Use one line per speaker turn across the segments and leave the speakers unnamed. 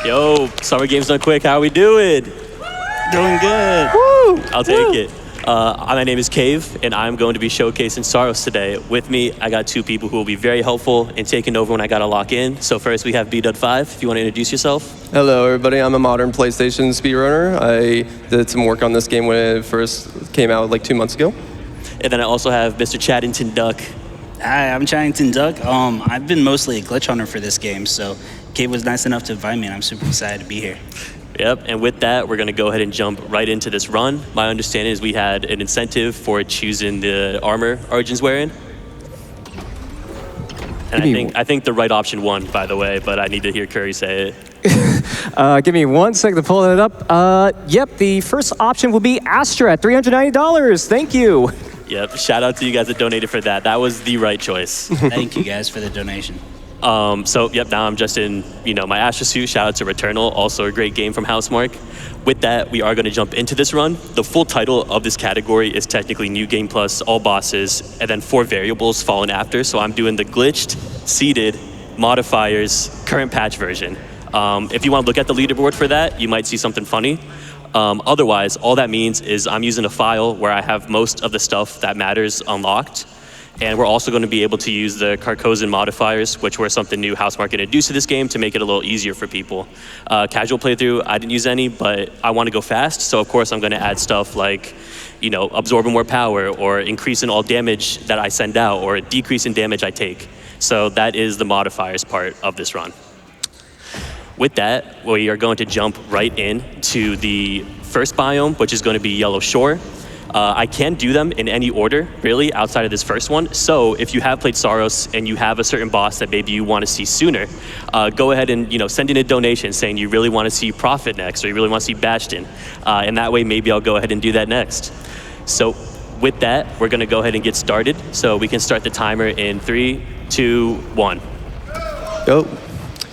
Yo, summer games done quick. How we doing?
Doing good.
Woo! I'll take it. My name is Cave, and I'm going to be showcasing SAROS today. With me, I got two people who will be very helpful in taking over when I gotta lock in. So first, we have Bdud5. If you want to introduce yourself.
Hello, everybody. I'm a modern PlayStation speedrunner. I did some work on this game when it first came out like 2 months ago.
And then I also have Mr. ChaddingtonDuck.
Hi, I'm ChaddingtonDuck. I've been mostly a glitch hunter for this game, so Cave was nice enough to invite me, and I'm super excited to be here.
Yep, and with that, we're going to go ahead and jump right into this run. My understanding is we had an incentive for choosing the armor Arjun's wearing. And I think the right option won, by the way, but I need to hear Kuri say it.
Give me 1 second to pull it up. Yep, the first option will be Astra at $390. Thank you.
Yep, shout out to you guys that donated for that. That was the right choice.
Thank you guys for the donation.
So yep, now I'm just in, my Astra suit. Shout out to Returnal, also a great game from Housemark. With that, we are going to jump into this run. The full title of this category is technically New Game Plus, all bosses, and then 4 variables following after. So I'm doing the glitched, seeded, modifiers, current patch version. If you want to look at the leaderboard for that, you might see something funny. Otherwise, all that means is I'm using a file where I have most of the stuff that matters unlocked. And we're also going to be able to use the Carcosan modifiers, which were something new Housemark introduced to this game to make it a little easier for people. Casual playthrough, I didn't use any, but I want to go fast. So of course I'm going to add stuff like, absorbing more power or increasing all damage that I send out or decreasing damage I take. So that is the modifiers part of this run. With that, we are going to jump right into the first biome, which is going to be Yellow Shore. I can do them in any order, really, outside of this first one. So if you have played SAROS and you have a certain boss that maybe you want to see sooner, go ahead and send in a donation saying you really want to see Prophet next or you really want to see Bastion. And that way, maybe I'll go ahead and do that next. So with that, we're going to go ahead and get started. So we can start the timer in 3, 2, 1.
Go.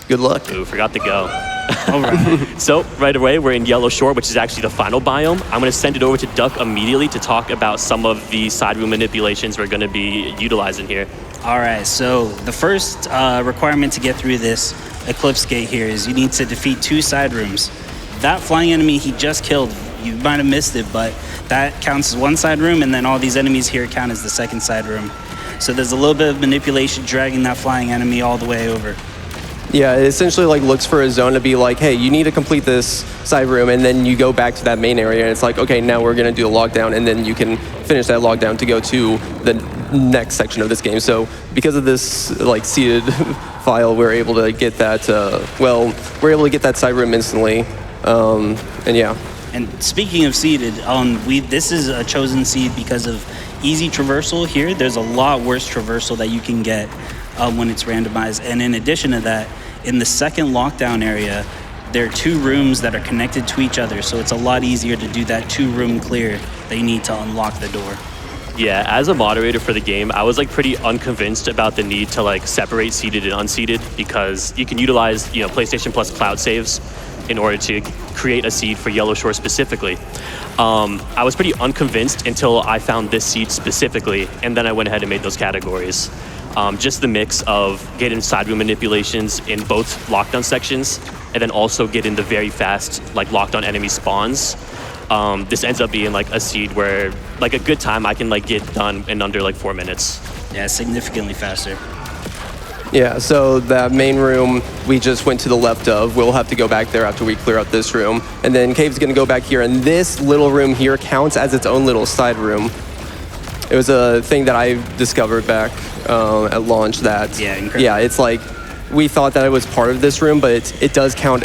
Good luck.
Ooh, forgot to go.
All right.
So right away, we're in Yellow Shore, which is actually the final biome. I'm going to send it over to Duck immediately to talk about some of the side room manipulations we're going to be utilizing here.
All right, so the first requirement to get through this Eclipse Gate here is you need to defeat 2 side rooms. That flying enemy he just killed, you might have missed it, but that counts as 1 side room, and then all these enemies here count as the 2nd side room. So there's a little bit of manipulation dragging that flying enemy all the way over.
Yeah, it essentially looks for a zone to be like, hey, you need to complete this side room, and then you go back to that main area, and it's like, okay, now we're going to do a lockdown, and then you can finish that lockdown to go to the next section of this game. So because of this seeded file, we're able to get that, we're able to get that side room instantly, and yeah. And
speaking of seeded, this is a chosen seed because of easy traversal here. There's a lot worse traversal that you can get when it's randomized. And in addition to that, in the 2nd lockdown area, there are 2 rooms that are connected to each other. So it's a lot easier to do that 2-room clear that you need to unlock the door.
Yeah, as a moderator for the game, I was pretty unconvinced about the need to separate seeded and unseeded because you can utilize PlayStation Plus cloud saves in order to create a seed for Yellow Shore specifically. I was pretty unconvinced until I found this seed specifically, and then I went ahead and made those categories. Just the mix of getting side room manipulations in both lockdown sections, and then also getting the very fast lockdown enemy spawns. This ends up being a seed where a good time I can get done in under 4 minutes.
Yeah, significantly faster.
Yeah, so that main room we just went to the left of, we'll have to go back there after we clear out this room. And then Cave's going to go back here, and this little room here counts as its own little side room. It was a thing that I discovered back at launch that, yeah, it's we thought that it was part of this room, but it does count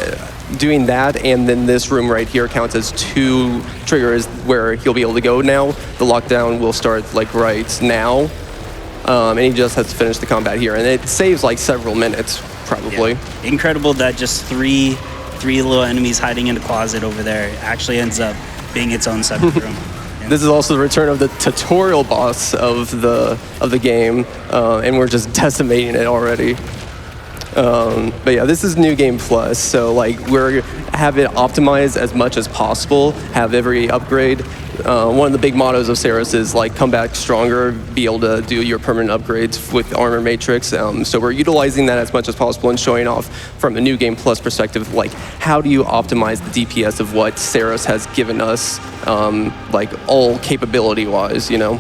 doing that, and then this room right here counts as 2 triggers where he'll be able to go now. The lockdown will start right now. And he just has to finish the combat here, and it saves several minutes probably.
Yeah. Incredible that just three little enemies hiding in a closet over there actually ends up being its own separate room. Yeah.
This is also the return of the tutorial boss of the game, and we're just decimating it already. But yeah, this is New Game Plus, so we're have it optimized as much as possible, have every upgrade, one of the big mottos of SAROS is like come back stronger, be able to do your permanent upgrades with armor matrix. So we're utilizing that as much as possible and showing off from a new game plus perspective, like how do you optimize the DPS of what SAROS has given us, like all capability wise, you know.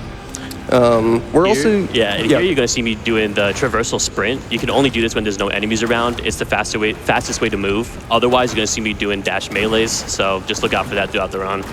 We're also
here you're going to see me doing the traversal sprint. You can only do this when there's no enemies around. It's the fastest way to move. Otherwise, you're going to see me doing dash melees. So just look out for that throughout the run.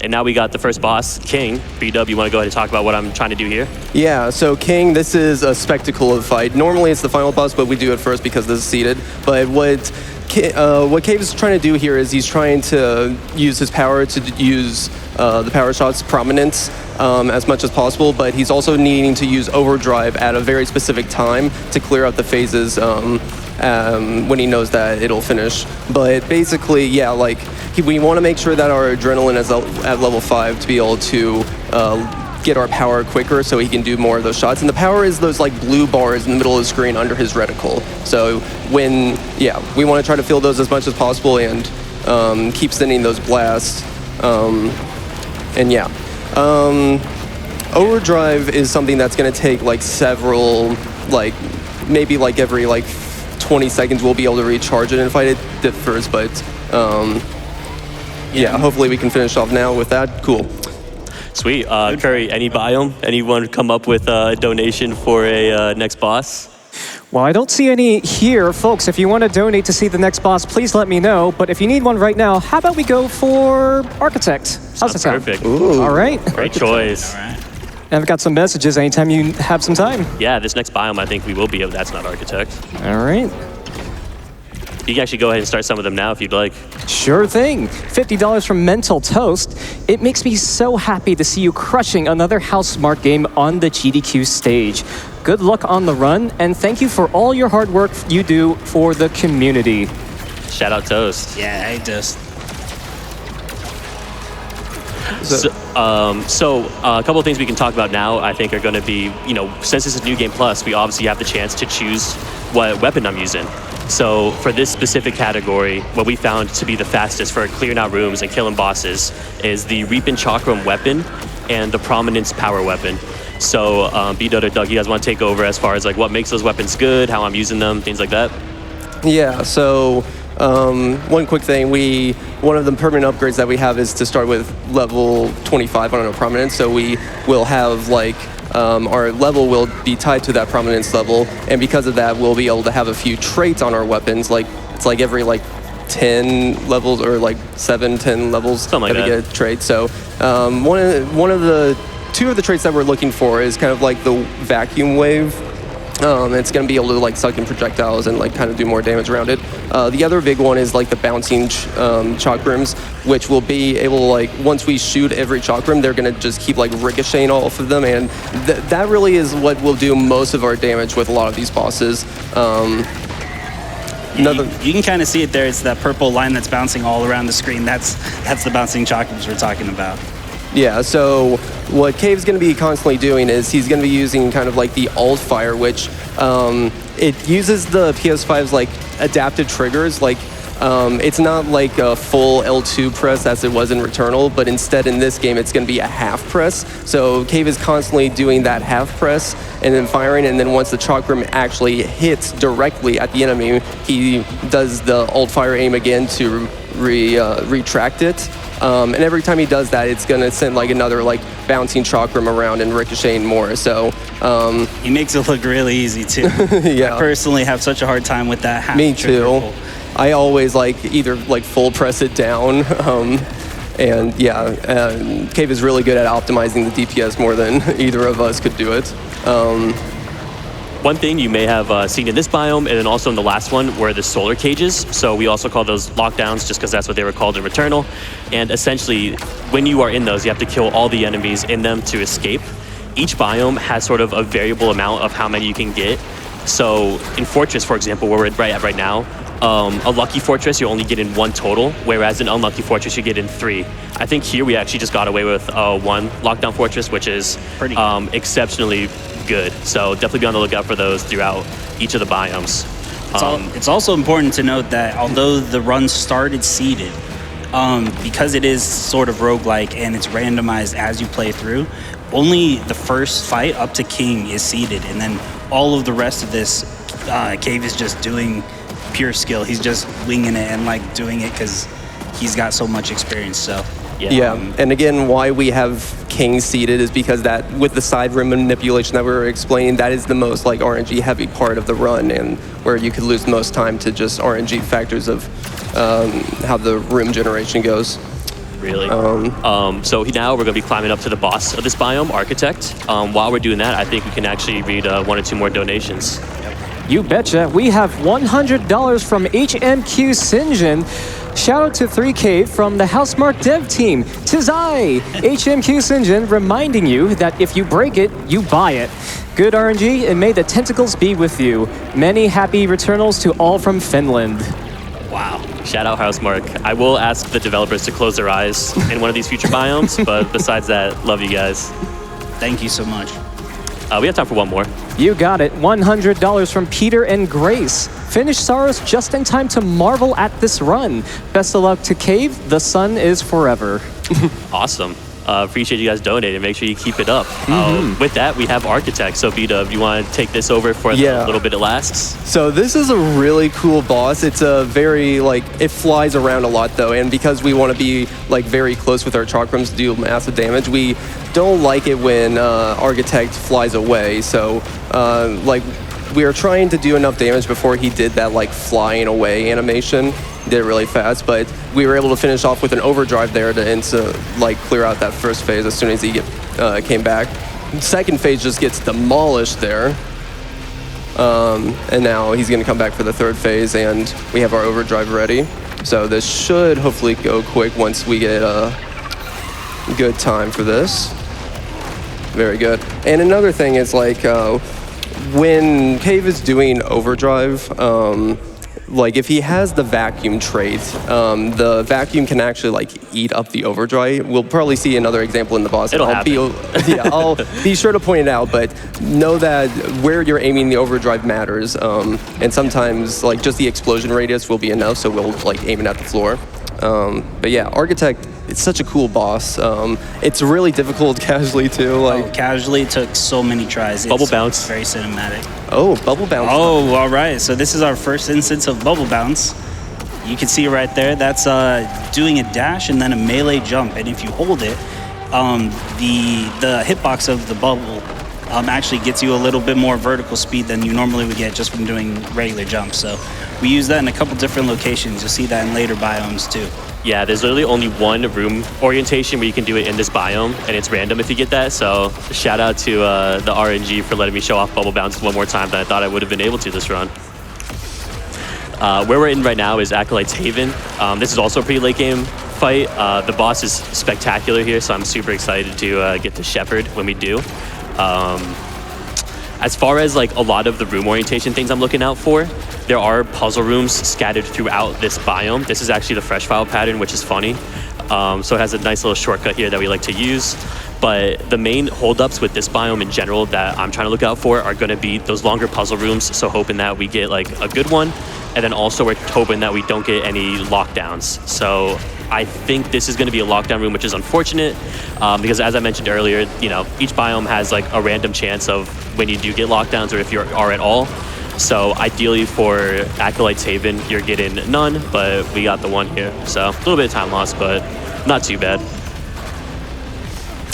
And now we got the first boss, King. BW, you want to go ahead and talk about what I'm trying to do here?
Yeah, so King, this is a spectacle of fight. Normally it's the final boss, but we do it first because this is seeded. But what Cave is trying to do here is he's trying to use his power to use the power shot's prominence as much as possible, but he's also needing to use overdrive at a very specific time to clear out the phases when he knows that it'll finish. But basically, yeah, like we want to make sure that our adrenaline is at level 5 to be able to get our power quicker so he can do more of those shots. And the power is those like blue bars in the middle of the screen under his reticle. So we want to try to fill those as much as possible and keep sending those blasts. Overdrive is something that's going to take like several, like maybe like every like 20 seconds we'll be able to recharge it and fight it first, but hopefully we can finish off now with that. Cool.
Sweet. Curry, any biome? Anyone come up with a donation for a next boss?
Well, I don't see any here. Folks, if you want to donate to see the next boss, please let me know. But if you need one right now, how about we go for Architect? How's that sound?
Perfect.
Ooh.
All right.
Great choice.
All right.
And I've got some messages anytime you have some time.
Yeah, this next biome, I think we will be able. That's not Architect.
All right.
You can actually go ahead and start some of them now if you'd like.
Sure thing. $50 from Mental Toast. It makes me so happy to see you crushing another House Smart game on the GDQ stage. Good luck on the run, and thank you for all your hard work you do for the community.
Shout out Toast.
Yeah, I just...
So a couple of things we can talk about now, I think, are going to be, since this is New Game Plus, we obviously have the chance to choose what weapon I'm using. So for this specific category, what we found to be the fastest for clearing out rooms and killing bosses is the Reaping Chakram weapon and the Prominence power weapon. So Bdud5 you guys want to take over as far as like what makes those weapons good, how I'm using them, things like that?
Yeah, so one quick thing, one of the permanent upgrades that we have is to start with level 25 on our prominence. So we will have like our level will be tied to that prominence level, and because of that, we'll be able to have a few traits on our weapons. Like it's like every like 10 levels or like 7-10 levels
something like
that we
that.
get a trait. So two of the traits that we're looking for is kind of like the vacuum wave. It's going to be able to like suck in projectiles and like kind of do more damage around it. The other big one is like the bouncing chakrams, which will be able to like, once we shoot every chakram, they're going to just keep like ricocheting off of them, and that really is what will do most of our damage with a lot of these bosses.
You can kind of see it there. It's that purple line that's bouncing all around the screen. That's the bouncing chakrams we're talking about.
Yeah, so what Cave's going to be constantly doing is he's going to be using kind of like the alt fire, which it uses the PS5's like adaptive triggers. Like it's not like a full L2 press as it was in Returnal, but instead in this game it's going to be a half press. So Cave is constantly doing that half press and then firing, and then once the chakram actually hits directly at the enemy, he does the alt fire aim again to retract it. And every time he does that, it's going to send like another like bouncing chakram around and ricocheting more. So
he makes it look really easy too.
Yeah.
I personally have such a hard time with that half.
Me too. I always like either like full press it down. And yeah, Cave is really good at optimizing the DPS more than either of us could do it.
One thing you may have seen in this biome, and then also in the last one, were the solar cages. So we also call those lockdowns just because that's what they were called in Returnal. And essentially, when you are in those, you have to kill all the enemies in them to escape. Each biome has sort of a variable amount of how many you can get. So in Fortress, for example, where we're right now, a lucky fortress, you only get in 1 total, whereas an unlucky fortress, you get in 3. I think here we actually just got away with 1 lockdown fortress, which is exceptionally good. So definitely be on the lookout for those throughout each of the biomes.
It's also important to note that although the run started seeded, because it is sort of roguelike and it's randomized as you play through, only the first fight up to King is seeded, and then all of the rest of this, Cave is just doing pure skill. He's just winging it and like doing it because he's got so much experience. So
yeah, and again, why we have King seeded is because that with the side rim manipulation that we were explaining, that is the most like RNG heavy part of the run, and where you could lose most time to just RNG factors of how the room generation goes.
Really? So now we're going to be climbing up to the boss of this biome, Architect. While we're doing that, I think we can actually read 1 or 2 more donations.
You betcha. We have $100 from HMQ Sinjin. Shout out to 3K from the Housemark dev team. Tis I, HMQ Sinjin, reminding you that if you break it, you buy it. Good RNG, and may the tentacles be with you. Many happy returnals to all from Finland.
Wow. Shout out Housemark. I will ask the developers to close their eyes in one of these future biomes, but besides that, love you guys.
Thank you so much.
We have time for one more.
You got it. $100 from Peter and Grace. Finish SAROS just in time to marvel at this run. Best of luck to Cave. The sun is forever.
Awesome. Appreciate you guys donating. Make sure you keep it up. With that, we have Architect. So, Bdud, you want to take this over for the little bit it lasts?
So this is a really cool boss. It's a very, like, it flies around a lot, though. And because we want to be, like, very close with our chakrams to do massive damage, we don't like it when Architect flies away. So, like, we are trying to do enough damage before he did that, like, flying away animation. Did it really fast, but we were able to finish off with an overdrive there to like clear out that first phase as soon as he came back. Second phase just gets demolished there, and now he's going to come back for the third phase, and we have our overdrive ready. So this should hopefully go quick once we get a good time for this. Very good. And another thing is like when Cave is doing overdrive. Like if he has the vacuum trait, the vacuum can actually like eat up the overdrive. We'll probably see another example in the boss.
It'll happen.
I'll be sure to point it out, but know that where you're aiming the overdrive matters. And sometimes like just the explosion radius will be enough, so we'll like aim it at the floor. But yeah, Architect, it's such a cool boss. It's really difficult casually too. Like
Casually took so many tries.
Bubble
It's
bounce.
Very cinematic.
Oh, bubble bounce.
Oh, all right. So this is our first instance of bubble bounce. You can see right there. That's doing a dash and then a melee jump. And if you hold it, the hitbox of the bubble actually gets you a little bit more vertical speed than you normally would get just from doing regular jumps. So we use that in a couple different locations. You'll see that in later biomes too.
Yeah, there's literally only one room orientation where you can do it in this biome, and it's random if you get that. So shout out to the RNG for letting me show off bubble bounce one more time than I thought I would have been able to this run. Where we're in right now is Acolyte's Haven. This is also a pretty late game fight. The boss is spectacular here, so I'm super excited to get to Shepherd when we do. As far as like a lot of the room orientation things I'm looking out for, there are puzzle rooms scattered throughout this biome. This is actually the fresh file pattern, which is funny. So it has a nice little shortcut here that we like to use. But the main holdups with this biome in general that I'm trying to look out for are going to be those longer puzzle rooms. So hoping that we get like a good one. And then also we're hoping that we don't get any lockdowns. So I think this is going to be a lockdown room, which is unfortunate because as I mentioned earlier, you know, each biome has like a random chance of when you do get lockdowns or if you are at all. So ideally for Acolyte's Haven, you're getting none, but we got the one here. So a little bit of time lost, but not too bad.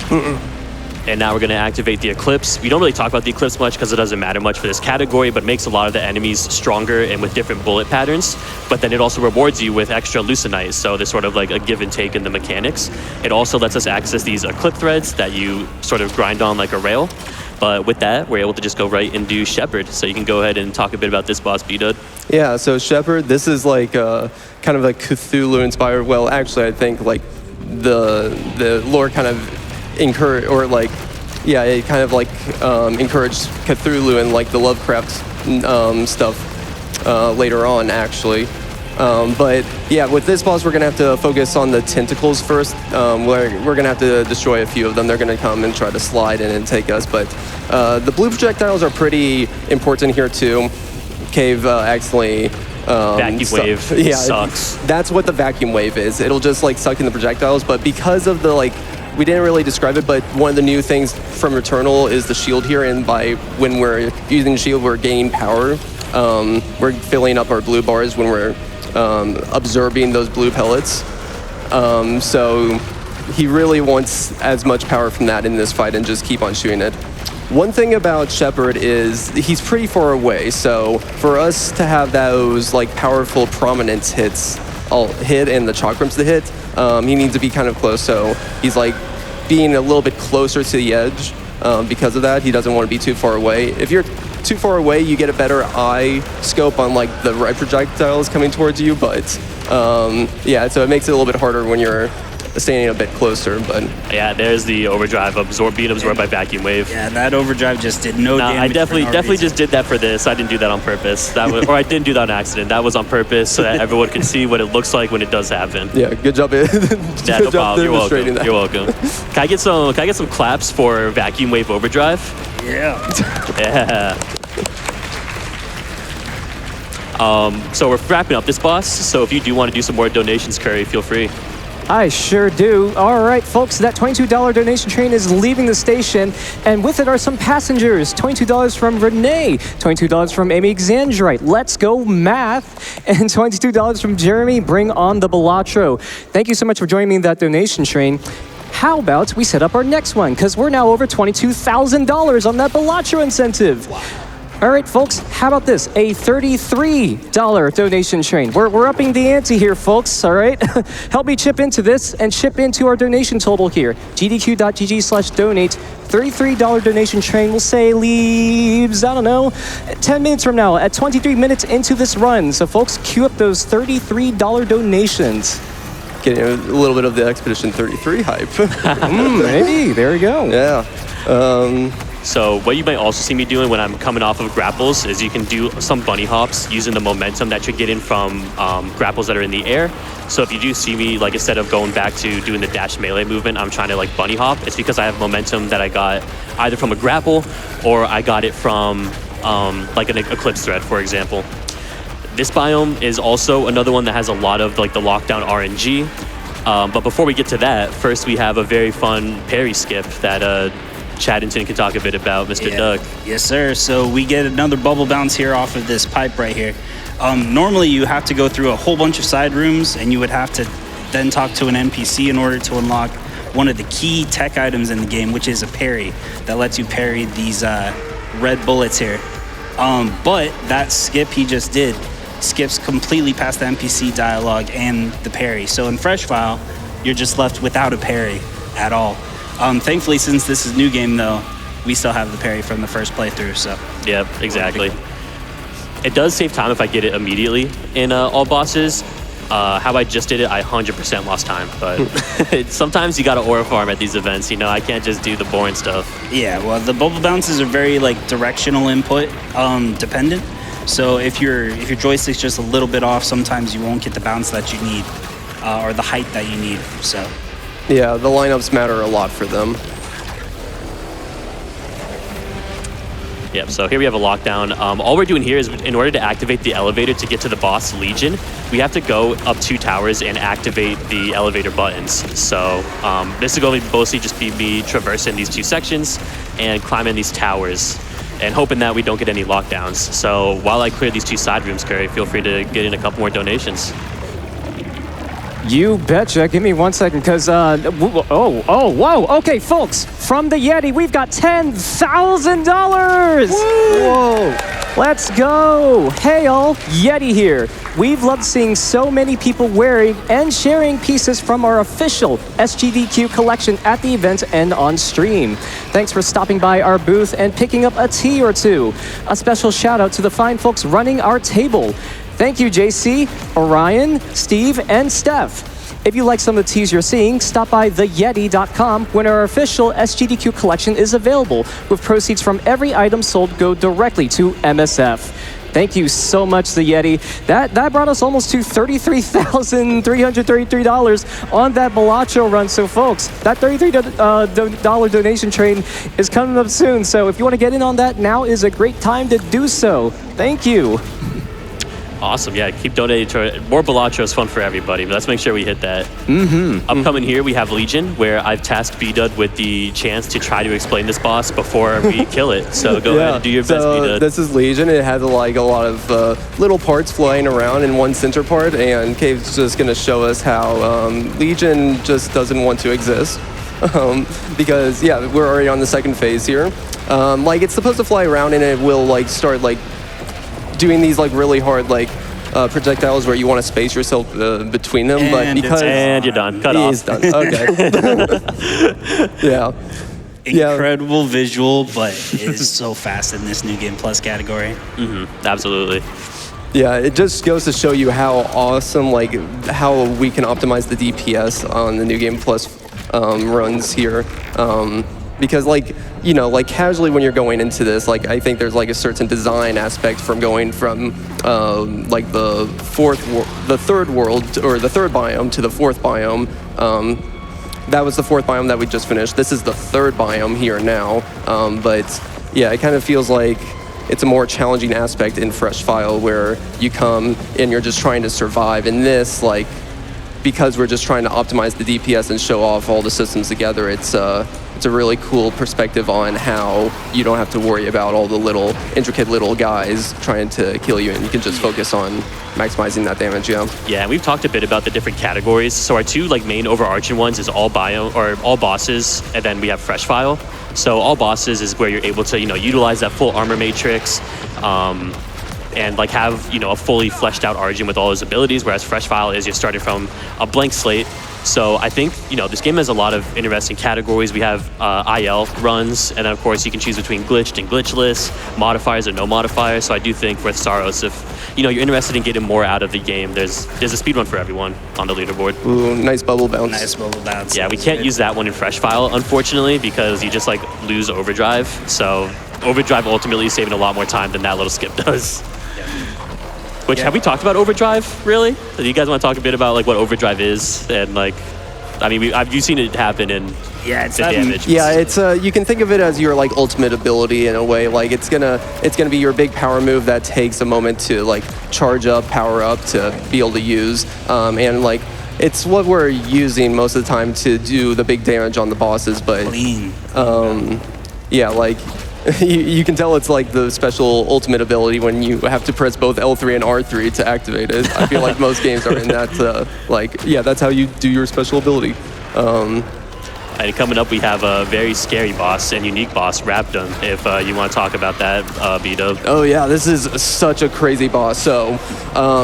And now we're going to activate the Eclipse. We don't really talk about the Eclipse much because it doesn't matter much for this category, but it makes a lot of the enemies stronger and with different bullet patterns. But then it also rewards you with extra Lucenite, so there's sort of like a give and take in the mechanics. It also lets us access these Eclipse threads that you sort of grind on like a rail. But with that, we're able to just go right and do Shepherd. So you can go ahead and talk a bit about this boss, Bdud.
Yeah, so Shepherd, this is like kind of like Cthulhu-inspired. Well, actually, I think like the lore kind of encourage or like, yeah, it kind of like encouraged Cthulhu and like the Lovecraft stuff later on, actually. But yeah, with this boss, we're gonna have to focus on the tentacles first. We're gonna have to destroy a few of them. They're gonna come and try to slide in and take us. But the blue projectiles are pretty important here too. Cave accidentally
Vacuum wave sucks.
That's what the vacuum wave is. It'll just like suck in the projectiles, but because of the like, we didn't really describe it, but one of the new things from Returnal is the shield here, and by when we're using the shield, we're gaining power. We're filling up our blue bars when we're absorbing those blue pellets. So he really wants as much power from that in this fight and just keep on shooting it. One thing about Shepard is he's pretty far away, so for us to have those like powerful prominence hits all hit and the chakrams to hit, he needs to be kind of close, so he's like being a little bit closer to the edge. Because of that, he doesn't want to be too far away. If you're too far away, you get a better eye scope on like the right projectiles coming towards you, but yeah, so it makes it a little bit harder when you're standing a bit closer. But
yeah, there's the overdrive being absorbed by vacuum wave.
Yeah, that overdrive just did no damage.
I definitely just did that for this. I didn't do that on purpose. That was, or I didn't do that on accident. That was on purpose so that everyone can see what it looks like when it does happen.
Yeah, good job.
Yeah, no problem. You're welcome.
That.
You're welcome. Can I get some claps for vacuum wave overdrive?
Yeah.
Yeah. So we're wrapping up this boss. So if you do want to do some more donations, Curry, feel free.
I sure do. All right, folks, that $22 donation train is leaving the station, and with it are some passengers. $22 from Renee, $22 from Amy Xandrite, Let's Go Math, and $22 from Jeremy, Bring on the Balatro. Thank you so much for joining me in that donation train. How about we set up our next one, because we're now over $22,000 on that Balatro incentive. Wow. All right, folks, how about this? A $33 donation train. We're upping the ante here, folks, all right? Help me chip into this and chip into our donation total here. gdq.gg/donate. $33 donation train, we'll say leaves, I don't know, 10 minutes from now at 23 minutes into this run. So, folks, queue up those $33 donations.
Getting a little bit of the Expedition 33 hype.
Maybe, there we go.
Yeah.
So what you might also see me doing when I'm coming off of grapples is you can do some bunny hops using the momentum that you're getting from grapples that are in the air. So if you do see me, like instead of going back to doing the dash melee movement, I'm trying to like bunny hop. It's because I have momentum that I got either from a grapple or I got it from like an Eclipse thread, for example. This biome is also another one that has a lot of like the lockdown RNG. But before we get to that, first we have a very fun parry skip that Chaddington can talk a bit about, Mr. Duck.
Yes, sir. So we get another bubble bounce here off of this pipe right here. Normally you have to go through a whole bunch of side rooms and you would have to then talk to an NPC in order to unlock one of the key tech items in the game, which is a parry that lets you parry these red bullets here. But that skip he just did skips completely past the NPC dialogue and the parry. So in Fresh File, you're just left without a parry at all. Thankfully, since this is new game, though, we still have the parry from the first playthrough, so.
Yep, exactly. It does save time if I get it immediately in all bosses. How I just did it, I 100% lost time, but sometimes you gotta aura farm at these events, you know, I can't just do the boring stuff.
Yeah, well, the bubble bounces are very, like, directional input dependent. So if your joystick's just a little bit off, sometimes you won't get the bounce that you need, or the height that you need, so.
Yeah, the lineups matter a lot for them.
Yep, so here we have a lockdown. All we're doing here is in order to activate the elevator to get to the boss Legion, we have to go up 2 towers and activate the elevator buttons. So this is going to mostly just be me traversing these 2 sections and climbing these towers and hoping that we don't get any lockdowns. So while I clear these 2 side rooms, Curry, feel free to get in a couple more donations.
You betcha. Give me 1 second, because, whoa. Okay, folks, from the Yeti, we've got $10,000. Whoa. Let's go. Hey, all, Yeti here. We've loved seeing so many people wearing and sharing pieces from our official SGDQ collection at the event and on stream. Thanks for stopping by our booth and picking up a tea or two. A special shout out to the fine folks running our table. Thank you, JC, Orion, Steve, and Steph. If you like some of the teas you're seeing, stop by theyeti.com when our official SGDQ collection is available, with proceeds from every item sold go directly to MSF. Thank you so much, the Yeti. That brought us almost to $33,333 on that Balatro run. So, folks, that $33 donation train is coming up soon. So if you want to get in on that, now is a great time to do so. Thank you.
Awesome, yeah, keep donating to it. More Balatro is fun for everybody, but let's make sure we hit that. Upcoming here, we have Legion, where I've tasked Bdud with the chance to try to explain this boss before we kill it. So go ahead and do your best, Bdud.
This is Legion. It has like a lot of little parts flying around in one center part, and Cave's just going to show us how Legion just doesn't want to exist. Because, yeah, we're already on the second phase here. Like, it's supposed to fly around, and it will, like, start, like, doing these like really hard like projectiles where you want to space yourself between them, but because
you're done. Cut
off. He's done. Okay. Yeah.
Incredible visual, but it is so fast in this New Game Plus category.
Absolutely.
Yeah, it just goes to show you how awesome, like how we can optimize the DPS on the New Game Plus runs here. Because like, you know, like casually when you're going into this, like I think there's like a certain design aspect from going from like the third world or the third biome to the fourth biome. That was the fourth biome that we just finished. This is the third biome here now. But yeah, it kind of feels like it's a more challenging aspect in Fresh File where you come and you're just trying to survive. In this, like, because we're just trying to optimize the DPS and show off all the systems together, it's a really cool perspective on how you don't have to worry about all the little intricate little guys trying to kill you, and you can just focus on maximizing that damage.
Yeah, we've talked a bit about the different categories. So our two like main overarching ones is all bosses, and then we have Fresh File. So all bosses is where you're able to, you know, utilize that full armor matrix, and like have, you know, a fully fleshed out Origin with all his abilities, whereas Fresh File is you're starting from a blank slate. So I think, you know, this game has a lot of interesting categories. We have IL runs, and then of course you can choose between glitched and glitchless, modifiers or no modifiers. So I do think with SAROS, if, you know, you're interested in getting more out of the game, there's a speed run for everyone on the leaderboard.
Ooh, nice bubble bounce.
Nice bubble bounce.
Yeah, we can't use that one in Fresh File, unfortunately, because you just like lose Overdrive. So Overdrive ultimately is saving a lot more time than that little skip does. Which, have we talked about Overdrive, really? Do you guys want to talk a bit about like what Overdrive is? And like, I mean, you've seen it happen in
it's
the damage.
Yeah, it's you can think of it as your like ultimate ability in a way. Like it's gonna be your big power move that takes a moment to like charge up, power up to be able to use, and like it's what we're using most of the time to do the big damage on the bosses. But
Clean.
Yeah, like. You can tell it's like the special ultimate ability when you have to press both L3 and R3 to activate it. I feel like most games are in that, like, yeah, that's how you do your special ability.
And coming up, we have a very scary boss and unique boss, Raptum, if you want to talk about that, Bdud.
Oh yeah, this is such a crazy boss. So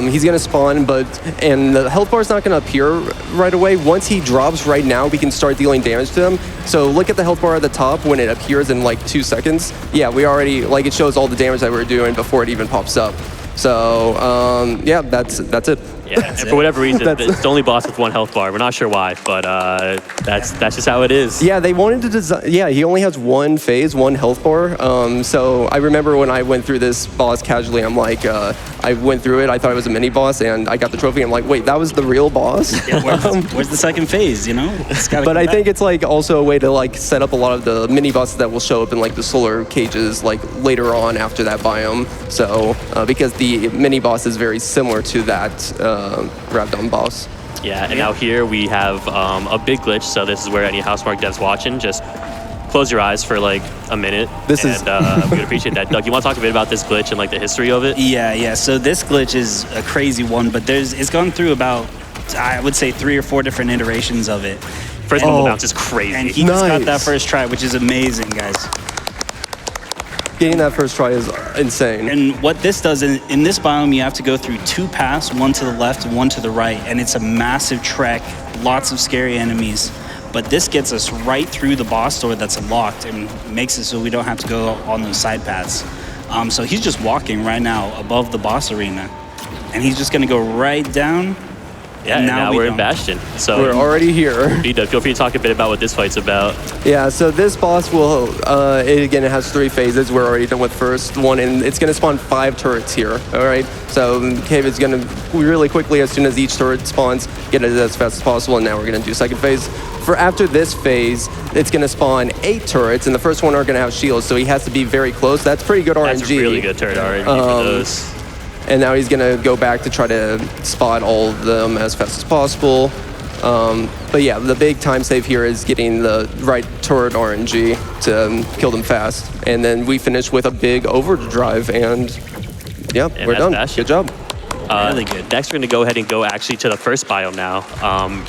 he's gonna spawn, and the health bar is not gonna appear right away. Once he drops right now, we can start dealing damage to him. So look at the health bar at the top when it appears in like 2 seconds. Yeah, we already, like it shows all the damage that we're doing before it even pops up. So yeah, that's it.
Yeah, and for whatever reason, it's the only boss with one health bar. We're not sure why, but that's just how it is.
Yeah, they wanted to design. Yeah, he only has one phase, one health bar. So I remember when I went through this boss casually, I'm like, I went through it. I thought it was a mini boss, and I got the trophy. I'm like, wait, that was the real boss.
Yeah, where's the second phase? You know.
But I think it's like also a way to like set up a lot of the mini bosses that will show up in like the solar cages like later on after that biome. So because the mini boss is very similar to that Raptum boss.
Yeah, and now here we have a big glitch. So this is where any Housemarque devs watching, just close your eyes for like a minute. We would appreciate that. Doug, you want to talk a bit about this glitch and like the history of it?
Yeah. So this glitch is a crazy one, but it's gone through about, I would say, 3 or 4 different iterations of it.
First bubble bounce is crazy.
And he just got that first try, which is amazing, guys.
Getting that first try is insane.
And what this does, in this biome, you have to go through 2 paths, one to the left and one to the right. And it's a massive trek, lots of scary enemies. But this gets us right through the boss door that's unlocked and makes it so we don't have to go on those side paths. So he's just walking right now above the boss arena. And he's just going to go right down.
Yeah, and now we're in Bastion. So
we're already here.
Bdud, feel free to talk a bit about what this fight's about.
Yeah, so this boss will, it has 3 phases. We're already done with first one, and it's going to spawn 5 turrets here, all right? So Cave is going to really quickly, as soon as each turret spawns, get it as fast as possible, and now we're going to do second phase. For after this phase, it's going to spawn 8 turrets, and the first one are going to have shields, so he has to be very close. That's pretty good RNG.
That's really good turret RNG for those.
And now he's going to go back to try to spot all of them as fast as possible. But yeah, the big time save here is getting the right turret RNG to kill them fast. And then we finish with a big overdrive, and yeah, we're done. Good job.
Really good.
Next, we're going to go ahead and go actually to the first biome now.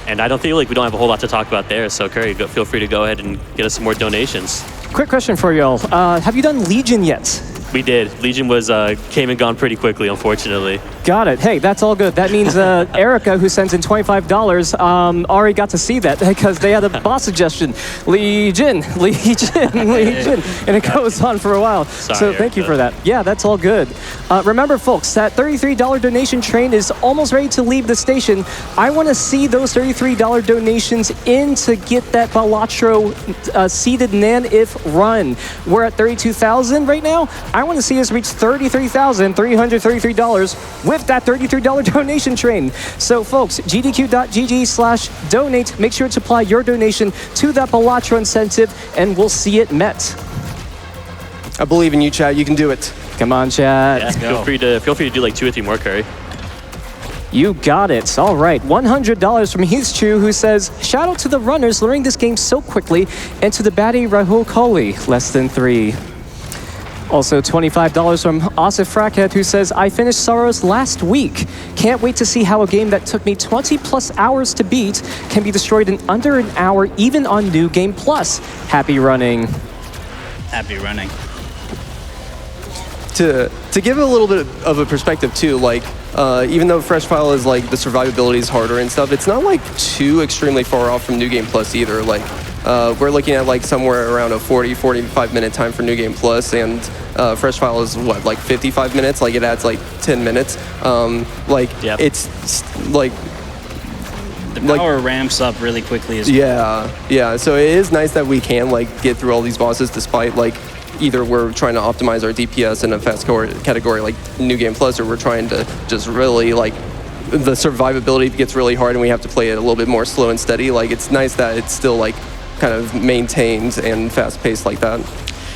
And I don't feel like we don't have a whole lot to talk about there. So Curry, feel free to go ahead and get us some more donations.
Quick question for y'all. Have you done Legion yet?
We did. Legion was came and gone pretty quickly, unfortunately.
Got it. Hey, that's all good. That means Erica, who sends in $25, already got to see that because they had a boss suggestion. Legion, Legion, Legion. And it goes on for a while.
Sorry,
so thank you for that. Yeah, that's all good. Remember, folks, that $33 donation train is almost ready to leave the station. I want to see those $33 donations in to get that Balatro seeded Nan-If run. We're at 32,000 right now. I want to see us reach $33,333 with that $33 donation train. So folks, gdq.gg/donate. Make sure to apply your donation to that Balatro incentive, and we'll see it met.
I believe in you, Chad. You can do it.
Come on, Chad.
Yeah, feel free to do like 2 or 3 more, Curry.
You got it. All right. $100 from Heath Chu, who says, shout out to the runners learning this game so quickly, and to the baddie Rahul Kohli, less than 3. Also $25 from Asif Fraket, who says, I finished SAROS last week. Can't wait to see how a game that took me 20 plus hours to beat can be destroyed in under an hour, even on New Game Plus. Happy running.
Happy running.
To give a little bit of a perspective too, like even though Fresh File is like the survivability is harder and stuff, it's not like too extremely far off from New Game Plus either. Like we're looking at like somewhere around a 40-45 minute time for New Game Plus, and Fresh File is what, like 55 minutes? Like it adds like 10 minutes.
Yep.
It's like
the power ramps up really quickly as
well. Yeah. So it is nice that we can like get through all these bosses despite like either we're trying to optimize our DPS in a fast category like New Game Plus, or we're trying to just really like the survivability gets really hard and we have to play it a little bit more slow and steady. Like it's nice that it's still like kind of maintained and fast paced like that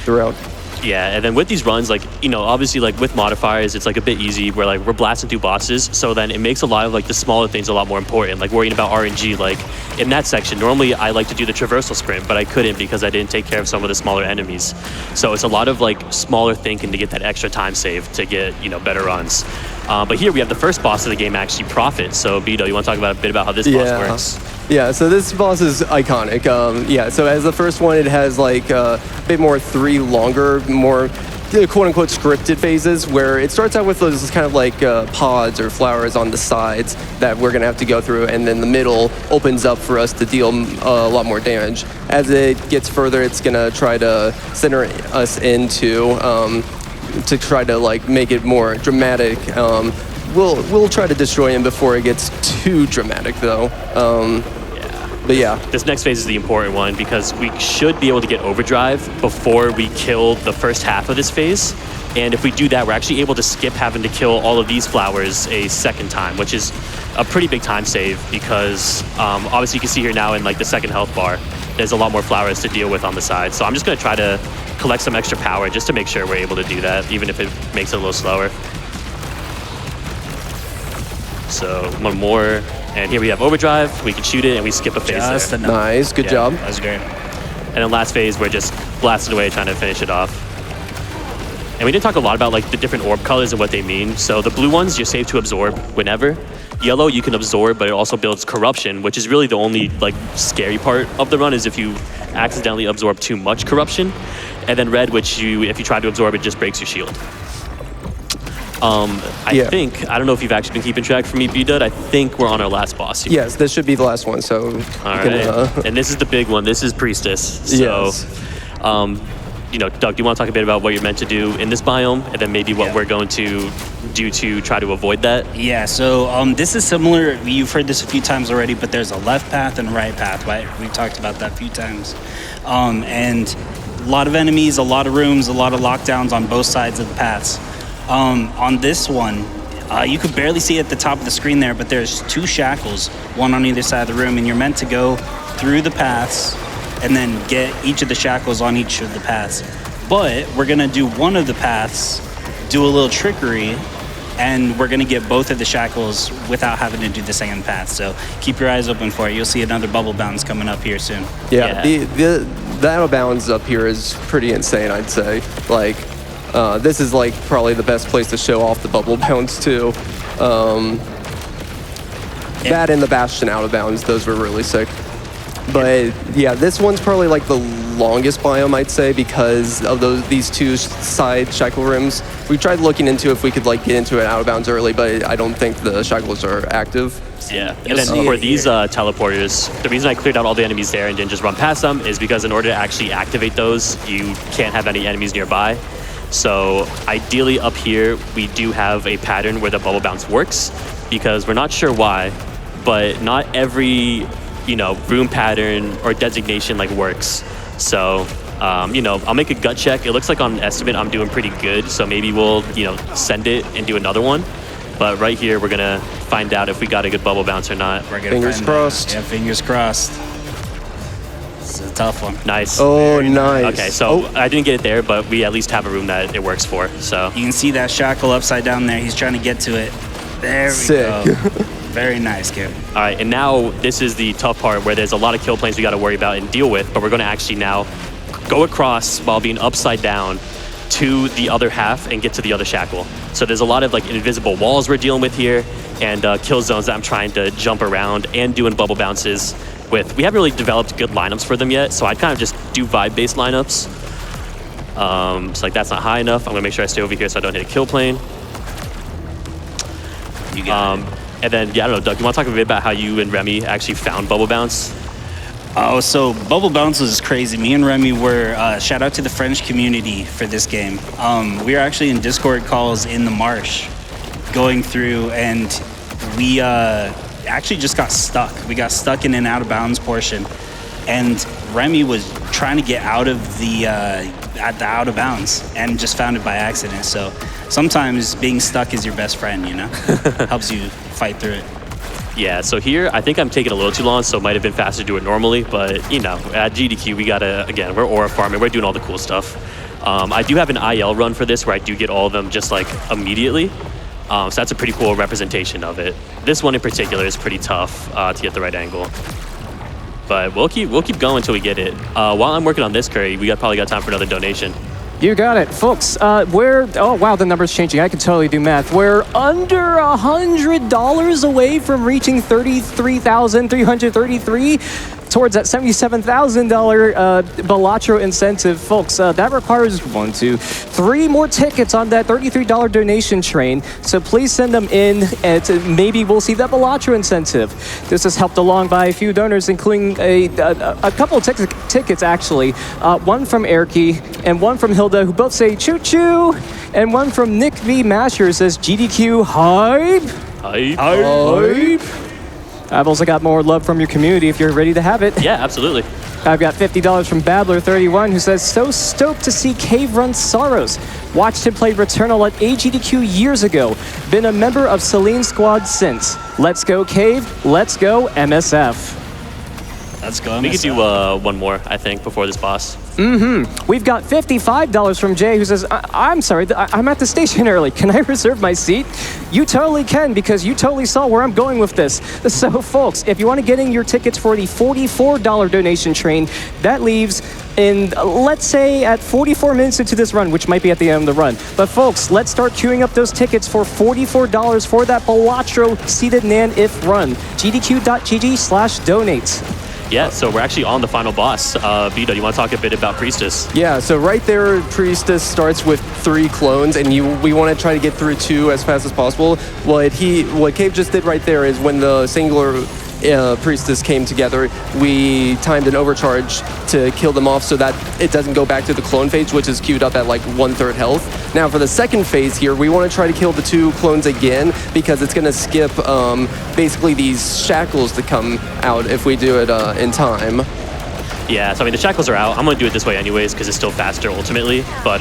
throughout.
Yeah, and then with these runs, like, you know, obviously like with modifiers, it's like a bit easy where like we're blasting through bosses. So then it makes a lot of like the smaller things a lot more important, like worrying about RNG. Like in that section, normally I like to do the traversal sprint, but I couldn't because I didn't take care of some of the smaller enemies. So it's a lot of like smaller thinking to get that extra time save to get, you know, better runs. But here we have the first boss of the game, actually, Prophet. So Bdo, you want to talk about a bit about how this boss works?
Yeah, so this boss is iconic. So as the first one, it has like a bit more 3 longer, more quote-unquote scripted phases where it starts out with those kind of like pods or flowers on the sides that we're going to have to go through, and then the middle opens up for us to deal a lot more damage. As it gets further, it's going to try to center us into to try to like make it more dramatic. We'll try to destroy him before it gets too dramatic though. But yeah.
This next phase is the important one because we should be able to get overdrive before we kill the first half of this phase. And if we do that, we're actually able to skip having to kill all of these flowers a second time, which is a pretty big time save because obviously you can see here now in like the second health bar, there's a lot more flowers to deal with on the side. So I'm just gonna try to collect some extra power just to make sure we're able to do that, even if it makes it a little slower. So one more, and here we have overdrive. We can shoot it and we skip a phase there.
Nice, good job.
That was great.
And then last phase, we're just blasting away trying to finish it off. And we didn't talk a lot about like the different orb colors and what they mean. So the blue ones, you're safe to absorb whenever. Yellow, you can absorb, but it also builds corruption, which is really the only like scary part of the run is if you accidentally absorb too much corruption. And then red, which if you try to absorb, it just breaks your shield. I think, I don't know if you've actually been keeping track for me, Bdud, I think we're on our last boss here.
Yes, this should be the last one, so...
All right, and this is the big one. This is Priestess. So,
yes.
You know, Doug, do you want to talk a bit about what you're meant to do in this biome, and then maybe what we're going to do to try to avoid that?
Yeah, so this is similar. You've heard this a few times already, but there's a left path and a right path, right? We've talked about that a few times. And a lot of enemies, a lot of rooms, a lot of lockdowns on both sides of the paths. On this one, you could barely see at the top of the screen there, but there's 2 shackles, one on either side of the room, and you're meant to go through the paths and then get each of the shackles on each of the paths. But we're gonna do one of the paths, do a little trickery, and we're going to get both of the shackles without having to do the second path. So keep your eyes open for it. You'll see another bubble bounce coming up here soon.
Yeah, the out of bounds up here is pretty insane, I'd say. Like, this is like probably the best place to show off the bubble bounce too. That and the Bastion out of bounds, those were really sick. But yeah, this one's probably like the longest biome, I'd say, because of these two side shackle rims. We tried looking into if we could like get into it out of bounds early, but I don't think the shackles are active.
Yeah, and then for these teleporters, the reason I cleared out all the enemies there and didn't just run past them is because in order to actually activate those, you can't have any enemies nearby. So ideally up here, we do have a pattern where the bubble bounce works, because we're not sure why, but not every room pattern or designation like works. So I'll make a gut check. It looks like on estimate I'm doing pretty good, so maybe we'll send it and do another one. But right here we're gonna find out if we got a good bubble bounce or not.
We're gonna
Fingers crossed.
Yeah, fingers crossed. It's a tough one.
Nice.
Oh, nice.
Okay, so I didn't get it there, but we at least have a room that it works for. So
You can see that shackle upside down there. He's trying to get to it. There we go. Very nice, Kevin.
all right, and now this is the tough part where there's a lot of kill planes we got to worry about and deal with, but we're going to actually now go across while being upside down to the other half and get to the other shackle. So there's a lot of like invisible walls we're dealing with here, and kill zones that I'm trying to jump around and doing bubble bounces with. We haven't really developed good lineups for them yet, so I'd kind of just do vibe-based lineups. So like that's not high enough. I'm gonna make sure I stay over here so I don't hit a kill plane.
You got it.
And then, yeah, I don't know, Doug, you want to talk a bit about how you and Remy actually found Bubble Bounce?
Oh, so Bubble Bounce was crazy. Me and Remy were, shout out to the French community for this game. We were actually in Discord calls in the marsh going through, and we actually just got stuck. We got stuck in an out of bounds portion, and Remy was trying to get out of the out of bounds and just found it by accident. So sometimes being stuck is your best friend, helps you fight through it.
Yeah, so here, I think I'm taking a little too long, so it might have been faster to do it normally, but, at GDQ, we gotta, again, we're aura farming, we're doing all the cool stuff. I do have an IL run for this where I do get all of them just, like, immediately, so that's a pretty cool representation of it. This one in particular is pretty tough to get the right angle. But we'll keep going until we get it. While I'm working on this, Curry, we probably got time for another donation.
You got it, folks. Oh wow, the number's changing. I can totally do math. We're under $100 away from reaching 33,333 towards that $77,000 Balatro incentive, folks. That requires 1, 2, 3 more tickets on that $33 donation train. So please send them in, and maybe we'll see that Balatro incentive. This is helped along by a few donors, including a couple of tickets actually. One from Erky and one from Hilda, who both say choo choo, and one from Nick V Masher says GDQ hype.
Hype.
I've also got more love from your community if you're ready to have it.
Yeah, absolutely.
I've got $50 from Babbler31, who says, so stoked to see Cave run SAROS. Watched him play Returnal at AGDQ years ago. Been a member of Celine's squad since. Let's go Cave, let's go MSF.
Let's go MSF.
We could do one more, I think, before this boss.
We've got $55 from Jay, who says, I'm sorry, I'm at the station early. Can I reserve my seat? You totally can, because you totally saw where I'm going with this. So, folks, if you want to get in your tickets for the $44 donation train, that leaves in, let's say, at 44 minutes into this run, which might be at the end of the run. But, folks, let's start queuing up those tickets for $44 for that Balatro seated Nan if run. gdq.gg/donate.
Yeah, so we're actually on the final boss. Bdud, you want to talk a bit about Priestess?
Yeah, so right there, Priestess starts with 3 clones, and we want to try to get through 2 as fast as possible. What Cave just did right there is when the singular Priestess came together, we timed an overcharge to kill them off so that it doesn't go back to the clone phase, which is queued up at like 1/3 health. Now for the second phase here, we want to try to kill the 2 clones again, because it's going to skip basically these shackles to come out if we do it in time.
Yeah, so I mean, the shackles are out. I'm going to do it this way anyways, because it's still faster ultimately, but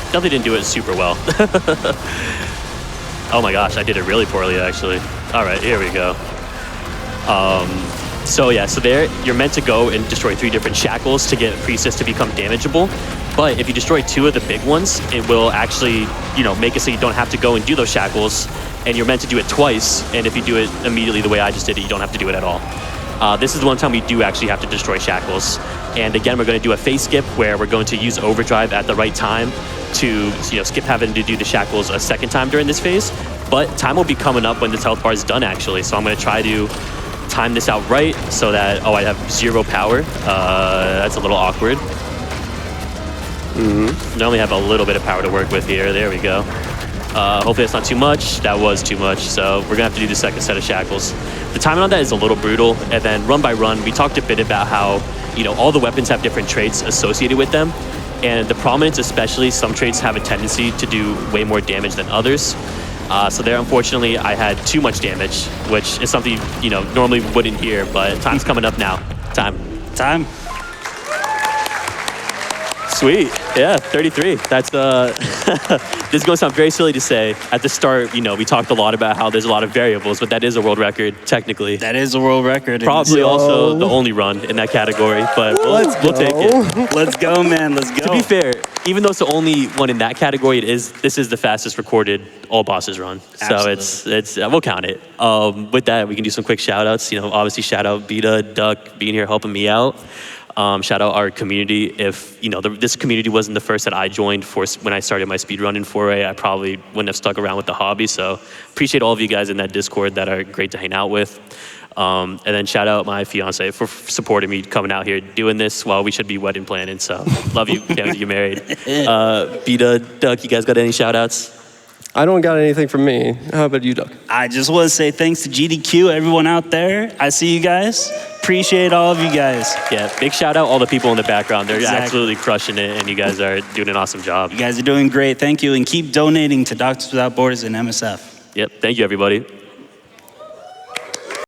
definitely didn't do it super well. Oh my gosh, I did it really poorly actually. All right, here we go. So yeah, so there you're meant to go and destroy 3 different shackles to get Priestess to become damageable. But if you destroy 2 of the big ones, it will actually, make it so you don't have to go and do those shackles, and you're meant to do it twice, and if you do it immediately the way I just did it, you don't have to do it at all. This is the one time we do actually have to destroy shackles. And again, we're going to do a phase skip where we're going to use overdrive at the right time to skip having to do the shackles a second time during this phase. But time will be coming up when this health bar is done, actually. So I'm going to try to time this out right so that, I have 0 power. That's a little awkward. I only have a little bit of power to work with here. There we go. Hopefully that's not too much. That was too much. So we're going to have to do the second set of shackles. The timing on that is a little brutal. And then run by run, we talked a bit about how, all the weapons have different traits associated with them. And the prominence especially, some traits have a tendency to do way more damage than others. So there, unfortunately, I had too much damage, which is something, normally wouldn't hear, but time's coming up now. Time. Sweet. Yeah, 33. That's this is going to sound very silly to say. At the start, we talked a lot about how there's a lot of variables, but that is a world record, technically.
That is a world record.
Probably also the only run in that category, but we'll take it.
Let's go, man. Let's go.
To be fair, even though it's the only one in that category, this is the fastest recorded all bosses run.
Absolutely.
So it's we'll count it. With that, we can do some quick shout outs. Obviously shout out Bdud5 being here helping me out. Shout out our community. If this community wasn't the first that I joined for when I started my speedrunning foray, I probably wouldn't have stuck around with the hobby. So appreciate all of you guys in that Discord that are great to hang out with. And then shout out my fiance for supporting me coming out here doing this while we should be wedding planning. So love you. Can't wait to get married. Bdud5, you guys got any shout outs?
I don't got anything from me. How about you, Duck?
I just want to say thanks to GDQ, everyone out there. I see you guys. Appreciate all of you guys.
Yeah, big shout out all the people in the background. They're
Exactly.
absolutely crushing it, and you guys are doing an awesome job.
You guys are doing great. Thank you. And keep donating to Doctors Without Borders and MSF.
Yep, thank you, everybody.